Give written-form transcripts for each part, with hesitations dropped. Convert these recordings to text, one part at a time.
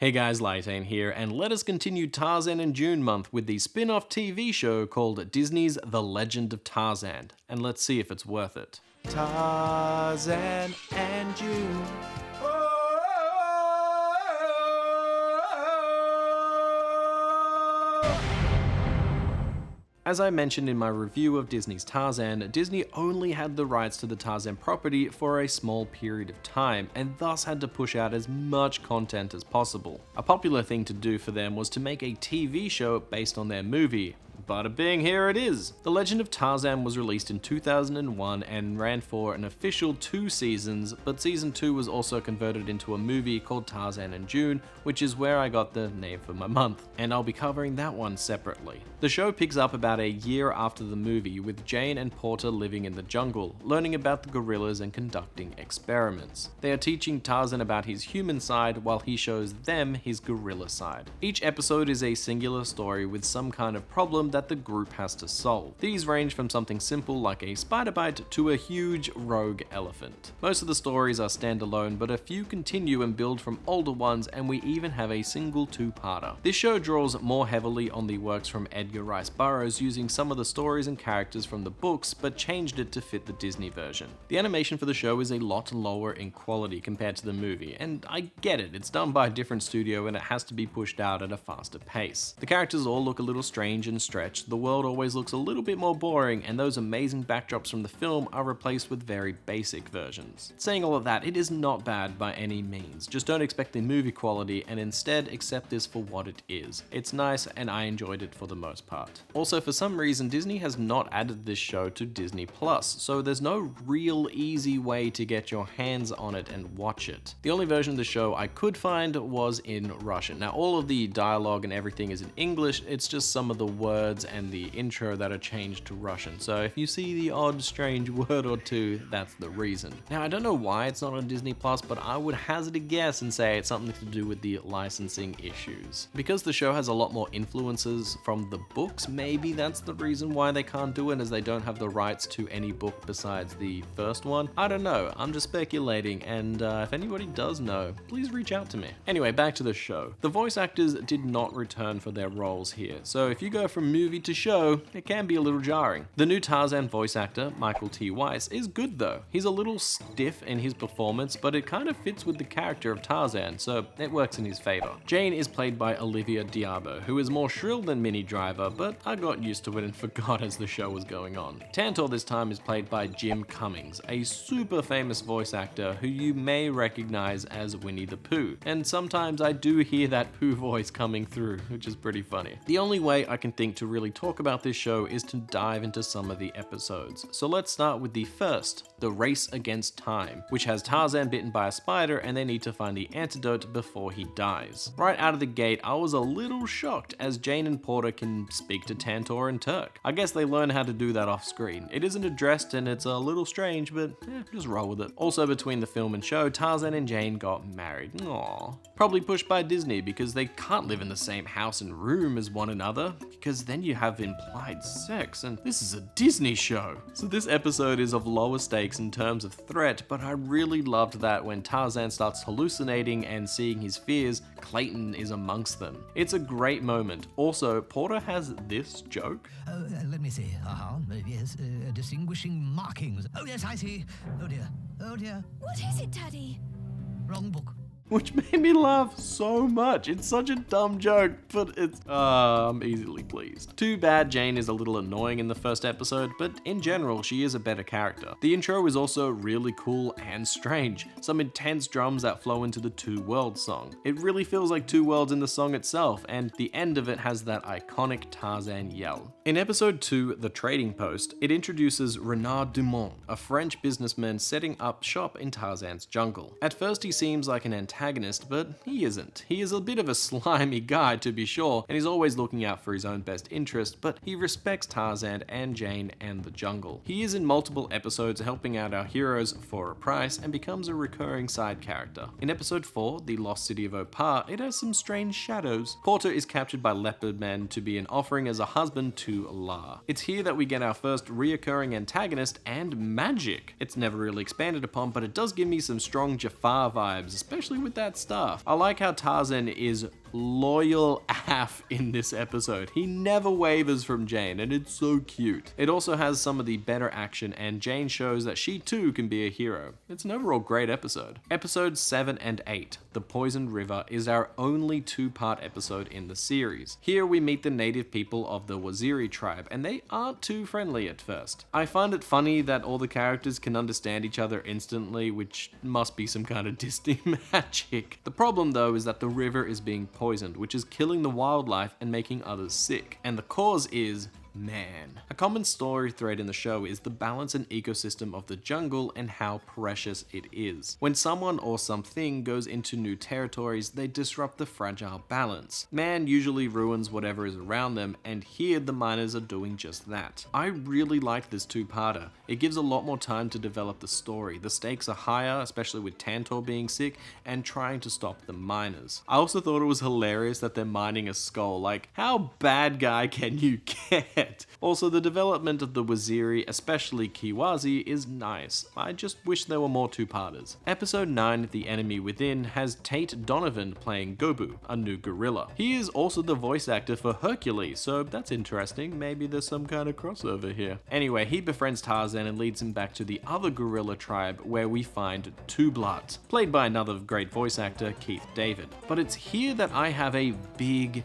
Hey guys, Lytane here, and let us continue Tarzan and June month with the spin-off TV show called Disney's The Legend of Tarzan, and let's see if it's worth it. Tarzan and June. As I mentioned in my review of Disney's Tarzan, Disney only had the rights to the Tarzan property for a small period of time, and thus had to push out as much content as possible. A popular thing to do for them was to make a TV show based on their movie. Bada bing, here it is! The Legend of Tarzan was released in 2001 and ran for an official 2 seasons, but season 2 was also converted into a movie called Tarzan and June, which is where I got the name for my month, and I'll be covering that one separately. The show picks up about a year after the movie, with Jane and Porter living in the jungle, learning about the gorillas and conducting experiments. They are teaching Tarzan about his human side while he shows them his gorilla side. Each episode is a singular story with some kind of problem that the group has to solve. These range from something simple like a spider bite to a huge rogue elephant. Most of the stories are standalone, but a few continue and build from older ones, and we even have a single 2-parter. This show draws more heavily on the works from Edgar Rice Burroughs, using some of the stories and characters from the books, but changed it to fit the Disney version. The animation for the show is a lot lower in quality compared to the movie, and I get it, it's done by a different studio and it has to be pushed out at a faster pace. The characters all look a little strange and stretched, the world always looks a little bit more boring, and those amazing backdrops from the film are replaced with very basic versions. Saying all of that, it is not bad by any means, just don't expect the movie quality and instead accept this for what it is. It's nice and I enjoyed it for the most part. Also, for some reason, Disney has not added this show to Disney Plus, so there's no real easy way to get your hands on it and watch it. The only version of the show I could find was in Russian. Now, all of the dialogue and everything is in English, it's just some of the words and the intro that are changed to Russian, so if you see the odd strange word or two, that's the reason. Now, I don't know why it's not on Disney Plus, but I would hazard a guess and say it's something to do with the licensing issues. Because the show has a lot more influences from the books, maybe that's the reason why they can't do it, as they don't have the rights to any book besides the first one. I don't know, I'm just speculating, and if anybody does know, please reach out to me. Anyway, back to the show. The voice actors did not return for their roles here, so if you go from movie to show, it can be a little jarring. The new Tarzan voice actor, Michael T. Weiss, is good though. He's a little stiff in his performance, but it kind of fits with the character of Tarzan, so it works in his favor. Jane is played by Olivia d'Abo, who is more shrill than Minnie Driver, but I got used to it and forgot as the show was going on. Tantor this time is played by Jim Cummings, a super famous voice actor who you may recognize as Winnie the Pooh, and sometimes I do hear that Pooh voice coming through, which is pretty funny. The only way I can think to really talk about this show is to dive into some of the episodes. So let's start with the first, The Race Against Time, which has Tarzan bitten by a spider and they need to find the antidote before he dies. Right out of the gate, I was a little shocked as Jane and Porter can speak to Tantor in Turk. I guess they learn how to do that off screen. It isn't addressed and it's a little strange, but just roll with it. Also, between the film and show, Tarzan and Jane got married. Aww. Probably pushed by Disney because they can't live in the same house and room as one another, because then you have implied sex, and this is a Disney show. So this episode is of lower stakes in terms of threat, but I really loved that when Tarzan starts hallucinating and seeing his fears, Clayton is amongst them. It's a great moment. Also, Porter has this joke. Let me see. Yes, distinguishing markings. Oh yes, I see. Oh dear. Oh dear. What is it, Daddy? Wrong book. Which made me laugh so much. It's such a dumb joke, but it's, I'm easily pleased. Too bad Jane is a little annoying in the first episode, but in general, she is a better character. The intro is also really cool and strange. Some intense drums that flow into the Two Worlds song. It really feels like Two Worlds in the song itself, and the end of it has that iconic Tarzan yell. In episode 2, The Trading Post, it introduces Renard Dumont, a French businessman setting up shop in Tarzan's jungle. At first, he seems like an antagonist, but he isn't. He is a bit of a slimy guy to be sure, and he's always looking out for his own best interest, but he respects Tarzan and Jane and the jungle. He is in multiple episodes helping out our heroes for a price and becomes a recurring side character. In episode 4, The Lost City of Opar, it has some strange shadows. Porter is captured by leopard men to be an offering as a husband to La. It's here that we get our first reoccurring antagonist and magic. It's never really expanded upon, but it does give me some strong Jafar vibes, especially with that stuff. I like how Tarzan is loyal AF in this episode. He never wavers from Jane, and it's so cute. It also has some of the better action, and Jane shows that she too can be a hero. It's an overall great episode. Episodes 7 and 8, The Poisoned River, is our only two-part episode in the series. Here we meet the native people of the Waziri tribe, and they aren't too friendly at first. I find it funny that all the characters can understand each other instantly, which must be some kind of Disney magic. The problem though is that the river is being poisoned, which is killing the wildlife and making others sick. And the cause is man. A common story thread in the show is the balance and ecosystem of the jungle and how precious it is. When someone or something goes into new territories, they disrupt the fragile balance. Man usually ruins whatever is around them, and here the miners are doing just that. I really like this two-parter. It gives a lot more time to develop the story. The stakes are higher, especially with Tantor being sick and trying to stop the miners. I also thought it was hilarious that they're mining a skull. Like, how bad guy can you get? Also, the development of the Waziri, especially Kiwazi, is nice. I just wish there were more two-parters. Episode 9, The Enemy Within, has Tate Donovan playing Gobu, a new gorilla. He is also the voice actor for Hercules, so that's interesting. Maybe there's some kind of crossover here. Anyway, he befriends Tarzan and leads him back to the other gorilla tribe, where we find Tublat, played by another great voice actor, Keith David. But it's here that I have a big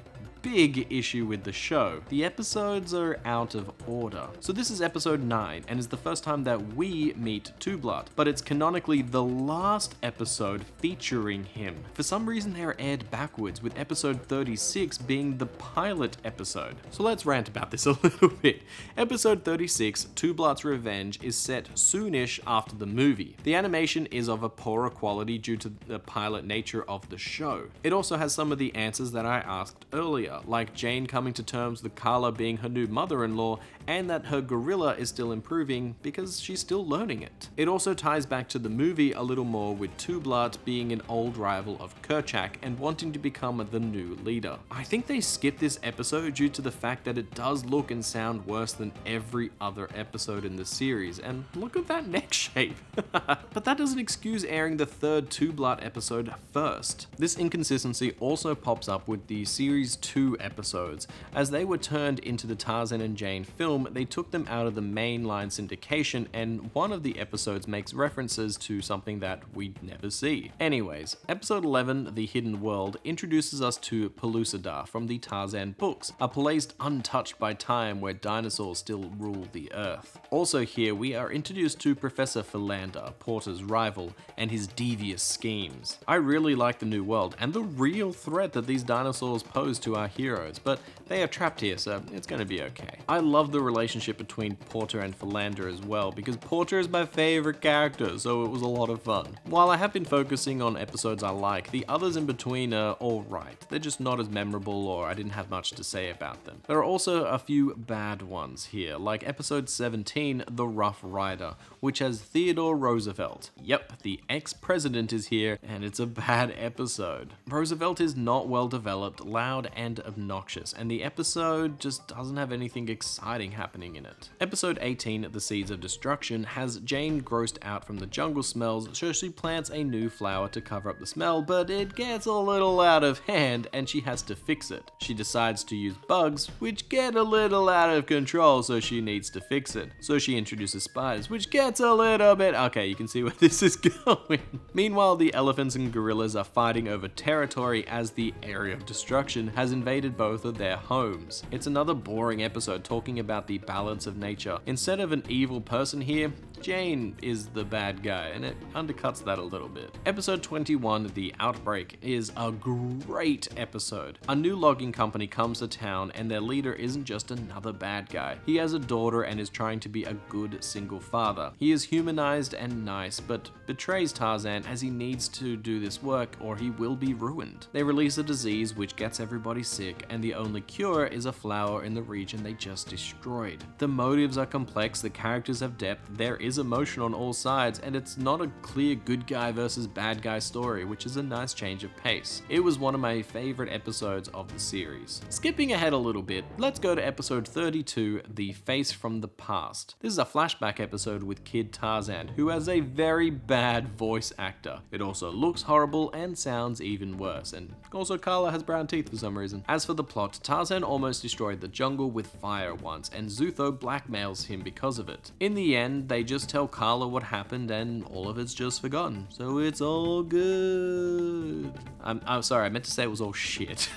issue with the show. The episodes are out of order. So this is episode 9 and is the first time that we meet Tublat, but it's canonically the last episode featuring him. For some reason they are aired backwards, with episode 36 being the pilot episode. So let's rant about this a little bit. Episode 36, Tublat's Revenge, is set soonish after the movie. The animation is of a poorer quality due to the pilot nature of the show. It also has some of the answers that I asked earlier, like Jane coming to terms with Carla being her new mother-in-law, and that her gorilla is still improving because she's still learning it. It also ties back to the movie a little more, with Tublat being an old rival of Kerchak and wanting to become the new leader. I think they skipped this episode due to the fact that it does look and sound worse than every other episode in the series, and look at that neck shape. But that doesn't excuse airing the third Tublat episode first. This inconsistency also pops up with the series 2 episodes. As they were turned into the Tarzan and Jane film, they took them out of the mainline syndication, and one of the episodes makes references to something that we'd never see. Anyways, episode 11, The Hidden World, introduces us to Pellucidar from the Tarzan books, a place untouched by time where dinosaurs still rule the earth. Also here, we are introduced to Professor Philander, Porter's rival, and his devious schemes. I really like the new world and the real threat that these dinosaurs pose to our heroes, but they are trapped here, so it's gonna be okay. I love the relationship between Porter and Philander as well, because Porter is my favorite character, so it was a lot of fun. While I have been focusing on episodes I like, the others in between are alright. They're just not as memorable, or I didn't have much to say about them. There are also a few bad ones here, like episode 17, The Rough Rider, which has Theodore Roosevelt. Yep, the ex-president is here, and it's a bad episode. Roosevelt is not well developed, loud and obnoxious, and the episode just doesn't have anything exciting happening in it. Episode 18, The Seeds of Destruction, has Jane grossed out from the jungle smells, so she plants a new flower to cover up the smell, but it gets a little out of hand and she has to fix it. She decides to use bugs, which get a little out of control, so she needs to fix it. So she introduces spiders, which gets a little bit... Okay, you can see where this is going. Meanwhile, the elephants and gorillas are fighting over territory as the area of destruction has invaded both of their homes. It's another boring episode talking about the balance of nature. Instead of an evil person here, Jane is the bad guy, and it undercuts that a little bit. Episode 21, The Outbreak, is a great episode. A new logging company comes to town, and their leader isn't just another bad guy. He has a daughter and is trying to be a good single father. He is humanized and nice, but betrays Tarzan as he needs to do this work or he will be ruined. They release a disease which gets everybody sick, and the only cure is a flower in the region they just destroyed. The motives are complex, the characters have depth, there is emotion on all sides, and it's not a clear good guy versus bad guy story, which is a nice change of pace. It was one of my favorite episodes of the series. Skipping ahead a little bit, let's go to episode 32, The Face from the Past. This is a flashback episode with Kid Tarzan, who has a very bad voice actor. It also looks horrible and sounds even worse, and also Carla has brown teeth for some reason. As for the plot, Tarzan almost destroyed the jungle with fire once, and Zutho blackmails him because of it. In the end, they just tell Carla what happened and all of it's just forgotten, so it's all good. I'm sorry, I meant to say it was all shit.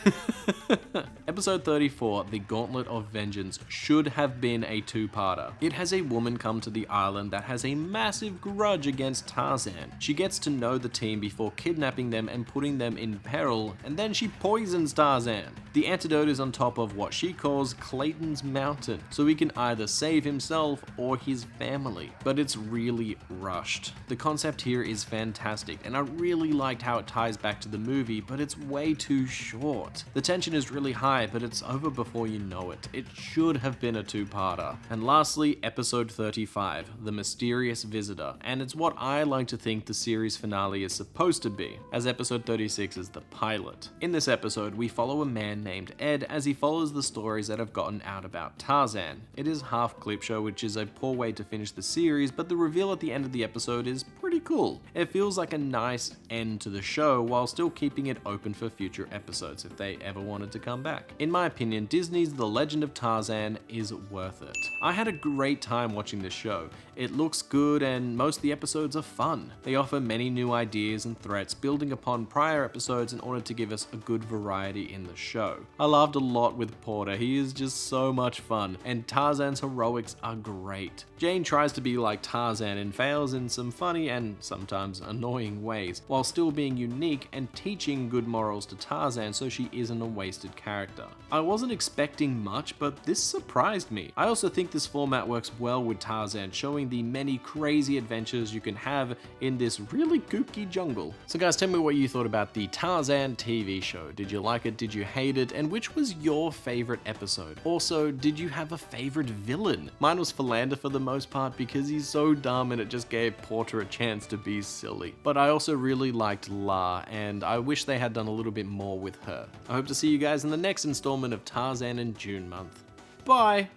Episode 34, The Gauntlet of Vengeance, should have been a two-parter. It has a woman come to the island that has a massive grudge against Tarzan. She gets to know the team before kidnapping them and putting them in peril, and then she poisons Tarzan. The antidote is on top of what she calls Clayton's Mountain, so he can either save himself or his family. But it's really rushed. The concept here is fantastic, and I really liked how it ties back to the movie, but it's way too short. The tension is really high, but it's over before you know it. It should have been a two-parter. And lastly, episode 35, The Mysterious Visitor, and it's what I like to think the series finale is supposed to be, as episode 36 is the pilot. In this episode, we follow a man named Ed as he follows the stories that have gotten out about Tarzan. It is half clip show, which is a poor way to finish the series, but the reveal at the end of the episode is pretty cool. It feels like a nice end to the show while still keeping it open for future episodes if they ever wanted to come back. In my opinion, Disney's The Legend of Tarzan is worth it. I had a great time watching this show. It looks good and most of the episodes are fun. They offer many new ideas and threats, building upon prior episodes in order to give us a good variety in the show. I laughed a lot with Porter, he is just so much fun, and Tarzan's heroics are great. Jane tries to be like Tarzan and fails in some funny and sometimes annoying ways, while still being unique and teaching good morals to Tarzan so she isn't a wasted character. I wasn't expecting much, but this surprised me. I also think this format works well with Tarzan, showing the many crazy adventures you can have in this really kooky jungle. So guys, tell me what you thought about the Tarzan TV show. Did you like it? Did you hate it? And which was your favorite episode? Also, did you have a favorite villain? Mine was Philander for the most part because he's so dumb and it just gave Porter a chance to be silly. But I also really liked La, and I wish they had done a little bit more with her. I hope to see you guys in the next installment of Tarzan in June month. Bye!